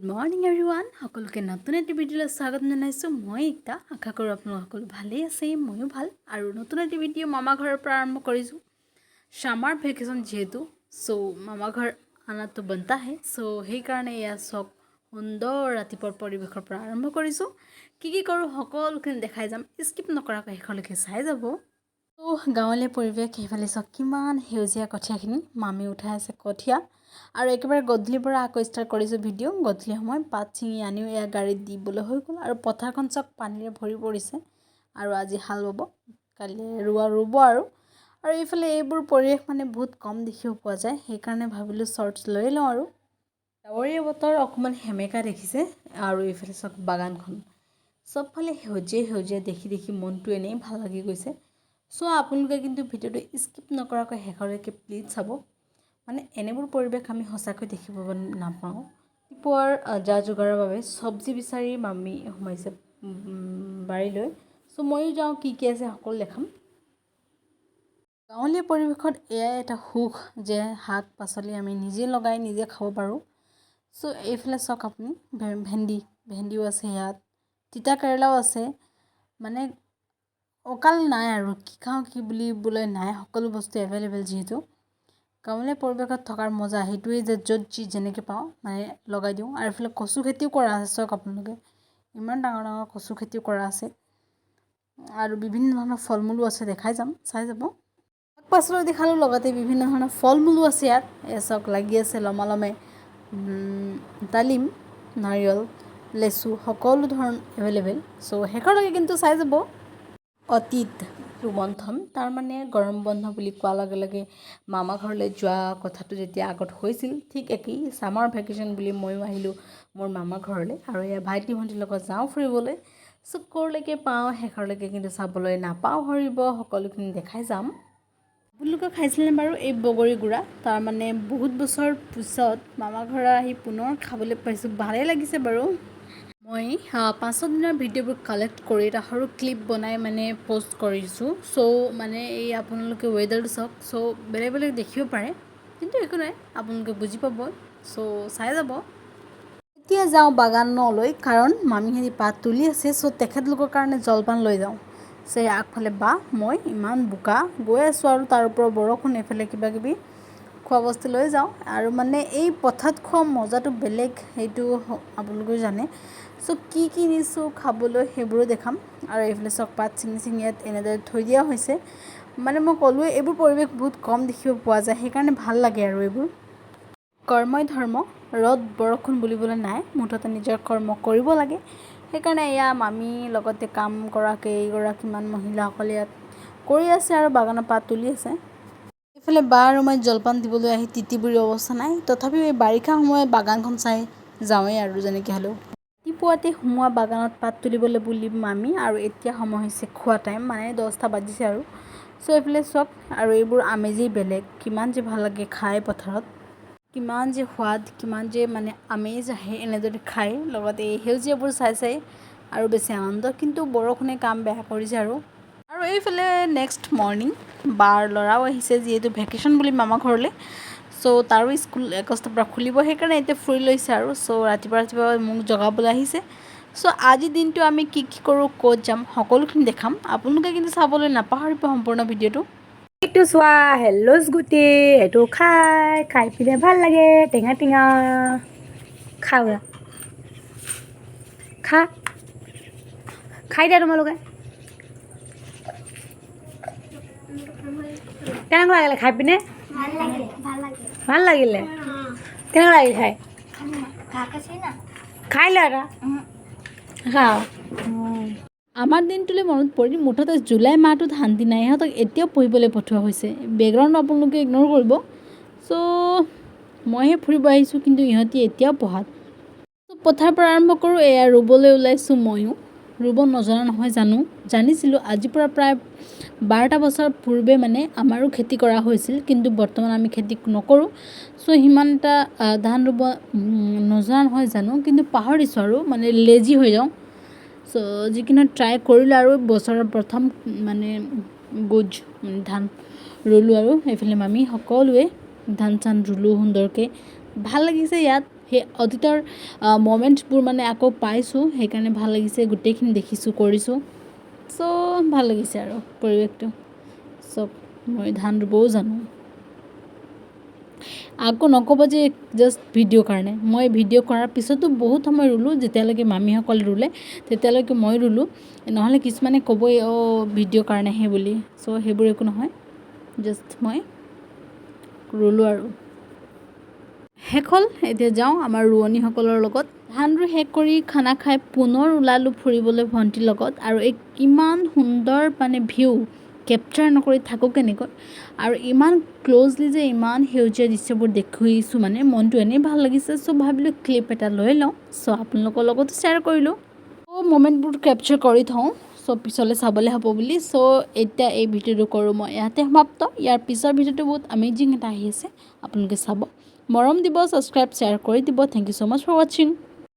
Good morning everyone সকলোকে নতুন এটি ভিডিঅ'লৈ স্বাগতম জনাইছোঁ মই একতা আশা কৰোঁ আপোনালোক সকলো ভালেই আছে ময়ো ভাল আৰু নতুন এটি ভিডিঅ' মামা ঘৰৰ পৰা আৰম্ভ কৰিছোঁ সামাৰ ভেকেশ্যন যিহেতু সো মামা ঘৰ আনাটো বনতা হে সো সেইকাৰণে এয়া চব সুন্দৰ ৰাতিপুৱাৰ পৰিৱেশৰ পৰা আৰম্ভ কৰিছোঁ কি কৰোঁ সকলোখিনি দেখাই যাম স্কিপ নকৰাকৈ শেষলৈকে চাই যাব তো গাঁৱলীয়া পৰিৱেশ সেইফালে চাওক কিমান সেউজীয়া কঠীয়াখিনি মামী উঠাই আছে কঠীয়া আৰু একেবাৰে গধূলিৰ পৰা আকৌ ষ্টাৰ্ট কৰিছোঁ ভিডিঅ' গধূলি সময় পাত ছিঙি আনিও এয়া গাড়ীত দিবলৈ হৈ গ'ল আৰু পথাৰখন চাওক পানীৰে ভৰি পৰিছে আৰু আজি হাল বাব কালি ৰুব আৰু এইফালে এইবোৰ পৰিৱেশ মানে বহুত কম দেখিব পোৱা যায় সেইকাৰণে ভাবিলোঁ শ্বৰ্টছ লৈ লওঁ আৰু ডাৱৰীয়া বতৰ অকণমান সেমেকা দেখিছে আৰু এইফালে চাওক বাগানখন চবফালে সেউজীয়া দেখি মনটো এনেই ভাল লাগি গৈছে চ' আপোনালোকে কিন্তু ভিডিঅ'টো স্কিপ নকৰাকৈ শেষলৈকে প্লিজ চাব মানে এনেবোৰ পৰিৱেশ আমি সঁচাকৈ দেখিব নাপাওঁ ৰাতিপুৱাৰ যা যোগাৰৰ বাবে চব্জি বিচাৰি মামী সোমাইছে বাৰীলৈ চ' ময়ো যাওঁ কি আছে সকলো দেখাম গাঁৱলীয়া পৰিৱেশত এয়াই এটা সুখ যে শাক পাচলি আমি নিজে লগাই নিজে খাব পাৰোঁ চ' এইফালে চাওক আপুনি ভেন্দিও আছে ইয়াত তিতা কেৰেলাও আছে মানে অকাল নাই আৰু কি খাওঁ কি বুলিবলৈ নাই সকলো বস্তু এভেইলেবল যিহেতু গাঁৱলীয়া পৰিৱেশত থকাৰ মজা সেইটোৱে যে য'ত যি যেনেকৈ পাওঁ মানে লগাই দিওঁ আৰু এইফালে কচু খেতিও কৰা আছে চাওক আপোনালোকে ইমান ডাঙৰ কচু খেতিও কৰা আছে আৰু বিভিন্ন ধৰণৰ ফল মূলো আছে দেখাই যাম চাই যাব শাক পাচলি দেখালোঁ লগতে বিভিন্ন ধৰণৰ ফল মূলো আছে ইয়াত চাওক লাগি আছে লমালমে ডালিম নাৰিকল লেচু সকলো ধৰণ এভেইলেবল চ' শেষলৈকে কিন্তু চাই যাব অতীত ৰুমন্থন তাৰমানে গৰম বন্ধ বুলি কোৱাৰ লগে লগে মামা ঘৰলৈ যোৱা কথাটো যেতিয়া আগত হৈছিল ঠিক একেই ছামাৰ ভেকেশ্যন বুলি ময়ো আহিলোঁ মোৰ মামা ঘৰলৈ আৰু এয়া ভাইটি ভণ্টিৰ লগত যাওঁ ফুৰিবলৈ চ' ক'লৈকে পাওঁ শেষলৈকে কিন্তু চাবলৈ নাপাওঁ হৰিব সকলোখিনি দেখাই যাম আপোনালোকে খাইছিলেনে বাৰু এই বগৰী গুড়া তাৰমানে বহুত বছৰ পিছত মামা ঘৰ আহি পুনৰ খাবলৈ পাইছোঁ ভালেই লাগিছে বাৰু মই 5 দিনৰ ভিডিঅ'বোৰ কালেক্ট কৰি এটা সৰু ক্লিপ বনাই মানে পোষ্ট কৰিছোঁ চ' মানে এই আপোনালোকে ৱেডাৰটো চাওক চ' বেলেগ দেখিব পাৰে কিন্তু একো নাই আপোনালোকে বুজি পাব চ' চাই যাব এতিয়া যাওঁ বাগানলৈ কাৰণ মামীহঁতি পাত তুলি আছে চ' তেখেতলোকৰ কাৰণে জলপান লৈ যাওঁ চ' আগফালে বা মই ইমান বোকা গৈ আছোঁ আৰু তাৰ ওপৰত বৰষুণ এইফালে কিবাকিবি খোৱা বস্তু লৈ যাওঁ আৰু মানে এই পথাৰত খোৱা মজাটো বেলেগ সেইটো আপোনালোকেও জানে চ' কি নিছোঁ খাবলৈ সেইবোৰো দেখাম আৰু এইফালে চক পাত ছিঙি ইয়াত এনেদৰে থৈ দিয়া হৈছে মানে মই ক'লোৱে এইবোৰ পৰিৱেশ বহুত কম দেখিব পোৱা যায় সেইকাৰণে ভাল লাগে আৰু এইবোৰ কৰ্মই ধৰ্ম ৰ'দ বৰষুণ বুলিবলৈ নাই মুঠতে নিজৰ কৰ্ম কৰিব লাগে সেইকাৰণে এয়া মামী লগতে কাম কৰা কেইগৰাকীমান মহিলাসকলে ইয়াত কৰি আছে আৰু বাগানৰ পাত তুলি আছে এইফালে বা আৰু মই জলপান দিবলৈ আহি তিতিবুৰি অৱস্থা নাই তথাপিও এই বাৰিষা সময়ত বাগানখন চাই যাওঁৱেই আৰু যেনেকৈ হ'লেও ৰাতিপুৱাতে সোমোৱা বাগানত পাত তুলিবলৈ বুলি মামী আৰু এতিয়া সময় হৈছে খোৱা টাইম মানে 10টা বাজিছে আৰু চ' এইফালে চাওক আৰু এইবোৰ আমেজেই বেলেগ কিমান যে ভাল লাগে খাই পথাৰত কিমান যে সোৱাদ কিমান যে মানে আমেজ আহে এনেদৰে খাই লগতে এই সেউজীয়াবোৰ চাই আৰু বেছি আনন্দ কিন্তু বৰষুণে কাম বেয়া কৰিছে আৰু এইফালে নেক্সট মৰ্ণিং বাৰ ল'ৰাও আহিছে যিহেতু ভেকেশ্যন বুলি মামা ঘৰলৈ চ' তাৰো স্কুল 1 পৰা খুলিব সেইকাৰণে এতিয়া ফুৰি লৈছে আৰু চ' ৰাতিপুৱা মোক জগাবলৈ আহিছে চ' আজিৰ দিনটো আমি কি কৰোঁ ক'ত যাম সকলোখিনি দেখাম আপোনালোকে কিন্তু চাবলৈ নাপাহৰিব সম্পূৰ্ণ ভিডিঅ'টো এইটো চোৱা হেল্ল'জ গুটি এইটো খাই পিনে ভাল লাগে টেঙা খাই দিয়া তোমালোকে কেনেকুৱা লাগিলে খাই পিনে ভাল লাগিলে কেনেকুৱা লাগিল খাই লোৱা এটা খাওঁ আমাৰ দিনটোলৈ মনত পৰিল মুঠতে জুলাই মাহটোত শান্তি নাই ইহঁতক এতিয়াও পঢ়িবলৈ পঠোৱা হৈছে বেকগ্ৰাউণ্ড আপোনালোকে ইগন'ৰ কৰিব চ' মইহে ফুৰিব আহিছোঁ কিন্তু ইহঁতি এতিয়াও পঢ়াত চ' পথাৰৰ পৰা আৰম্ভ কৰোঁ এয়া ৰুবলৈ ওলাইছোঁ ময়ো ৰুব নজনা নহয় জানিছিলোঁ আজিৰ পৰা প্ৰায় 12টা বছৰ পূৰ্বে মানে আমাৰো খেতি কৰা হৈছিল কিন্তু বৰ্তমান আমি খেতি নকৰোঁ চ' সিমান এটা ধান ৰুব নজনা নহয় জানো কিন্তু পাহৰিছোঁ আৰু মানে লেজি হৈ যাওঁ চ' যিখিনি ট্ৰাই কৰিলোঁ আৰু বছৰৰ প্ৰথম মানে ধান ৰুলোঁ আৰু এইফালে মামী সকলোৱে ধান চান ৰুলোঁ সুন্দৰকৈ ভাল লাগিছে ইয়াত সেই অতীতৰ মমেণ্টছবোৰ মানে আকৌ পাইছোঁ, সেইকাৰণে ভাল লাগিছে, গোটেইখিনি দেখিছোঁ কৰিছোঁ। চ' ভাল লাগিছে আৰু পৰিৱেশটো। চব মই ধান ৰুবও জানো। আকৌ নক'ব যে জাষ্ট ভিডিঅ'ৰ কাৰণে, মই ভিডিঅ' কৰাৰ পিছতো বহুত সময় ৰুলোঁ, যেতিয়ালৈকে মামীসকল ৰুলে তেতিয়ালৈকে মই ৰুলোঁ, নহ'লে কিছুমানে ক'বই ভিডিঅ'ৰ কাৰণেহে বুলি। চ' সেইবোৰ একো নহয়, জাষ্ট মই ৰুলোঁ আৰু শেষ হ'ল। এতিয়া যাওঁ আমাৰ ৰোৱনীসকলৰ লগত। ধান ৰুই শেষ কৰি খানা খাই পুনৰ ওলালোঁ ফুৰিবলৈ ভণ্টিৰ লগত। আৰু এই কিমান সুন্দৰ মানে ভিউ কেপচাৰ নকৰি থাকোঁ কেনেকৈ, আৰু ইমান ক্ল'জলি যে ইমান সেউজীয়া দৃশ্যবোৰ দেখিছোঁ, মানে মনটো এনেই ভাল লাগিছে। চ' ভাবিলোঁ ক্লিপ এটা লৈ লওঁ, চ' আপোনালোকৰ লগতো শ্বেয়াৰ কৰিলোঁ। চ' মমেণ্টবোৰ কেপচাৰ কৰি থওঁ, চ' পিছলৈ চাবলৈ হ'ব বুলি। চ' এতিয়া এই ভিডিঅ'টো কৰোঁ মই ইয়াতে সমাপ্ত। ইয়াৰ পিছৰ ভিডিঅ'টো বহুত আমেজিং এটা আহি আছে, আপোনালোকে চাব, মৰম দিব, ছাবস্ক্ৰাইব শ্বেয়াৰ কৰি দিব। Thank you so' much for ৱাচিং।